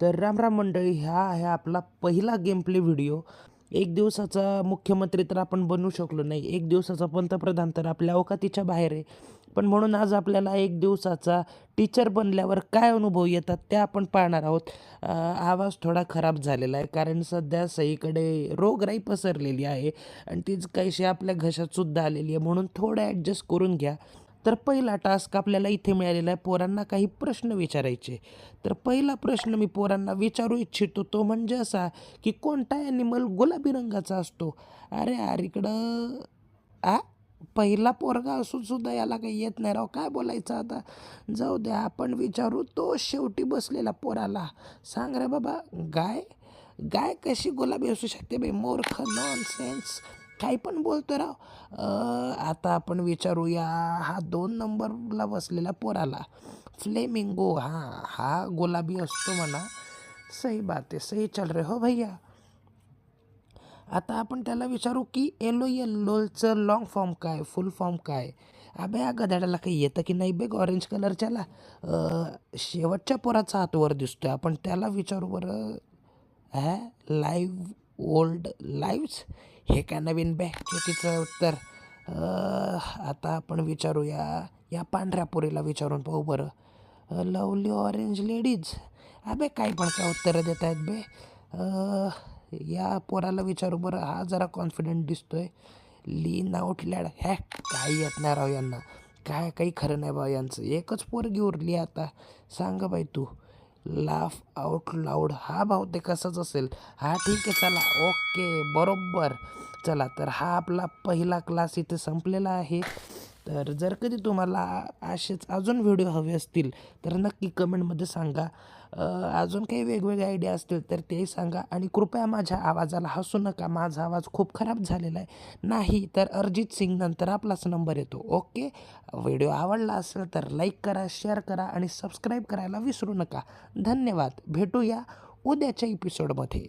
तर राम मंडळी, हा आहे आपला पहिला गेम प्ले व्हिडिओ. एक दिवसाचा मुख्यमंत्री तर आपण बनू शकलो नाही, एक दिवसाचा पंतप्रधान तर आपल्या अवकातीच्या बाहेर आहे. पण म्हणून आज आपल्याला एक दिवसाचा टीचर बनल्यावर काय अनुभव येतात ते आपण पाहणार आहोत. आवाज थोडा खराब झालेला आहे कारण सध्या सगळीकडे रोगराई पसरलेली आहे आणि तीच काहीशी आपल्या घशातसुद्धा आलेली आहे, म्हणून थोडं ॲडजस्ट करून घ्या. तर पहिला टास्क आपल्याला इथे मिळालेला आहे, पोरांना काही प्रश्न विचारायचे. तर पहिला प्रश्न मी पोरांना विचारू इच्छितो तो म्हणजे असा की कोणता ॲनिमल गुलाबी रंगाचा असतो. अरे यार, इकडं आ पहिला पोरगा असून सुद्धा याला काही येत नाही राव, काय बोलायचं आता. जाऊ द्या, आपण विचारू तो शेवटी बसलेला पोराला. सांग रे बाबा, गाय गाय कशी गुलाबी असू शकते बे, मूर्ख, नॉनसेन्स, काही पण बोलतो राव. आता आपण विचारूया हा 2 नंबरला बसलेला पोराला. फ्लेमिंगो, हां, हा गुलाबी असतो म्हणा. सही बात आहे, सही चल रहे हो भैया. आता आपण त्याला विचारू की येलो येल्लोचं लॉंग फॉर्म काय, फुल फॉर्म काय. अबे या गधाड्याला काही येतं की नाही बेग ऑरेंज कलरच्याला. शेवटच्या पोराचा हात वर दिसतोय, आपण त्याला विचारू बरं. लाईव्ह ओल्ड लाईव्स, हे काय नवीन बे, चुकीचं उत्तर. आता आपण विचारूया या पांढऱ्या पोरीला, विचारून पाहू बरं. Lovely orange ladies. अबे काही पण काय उत्तरं देत आहेत बे. या पोराला विचारू बरं, हा जरा कॉन्फिडंट दिसतोय. लीन आउट लॅड, काही येत नाही राव यांना, काय काही खरं नाही बा यांचं. एकच पोरगी उरली आता, सांग बाई तू. लाफ आउट लाऊड, हा बहुतेक कसंच असेल. हा ठीक आहे, चला ओके, बरोबर. चला, तर हा आपला पहिला क्लास इथे संपलेला आहे. तर जर कधी तुम्हाला असेच अजून व्हिडिओ हवे असतील तर नक्की कमेंटमध्ये सांगा. अजून काही वेगवेगळे आयडिया असतील तर तेही सांगा. आणि कृपया माझ्या आवाजाला हसू नका, माझा आवाज खूप खराब झालेला आहे. नाही तर अरिजित सिंग नंतर आपलाच नंबर येतो. ओके, व्हिडिओ आवडला असेल तर लाईक करा, शेअर करा आणि सबस्क्राईब करायला विसरू नका. धन्यवाद. भेटूया उद्याच्या एपिसोडमध्ये.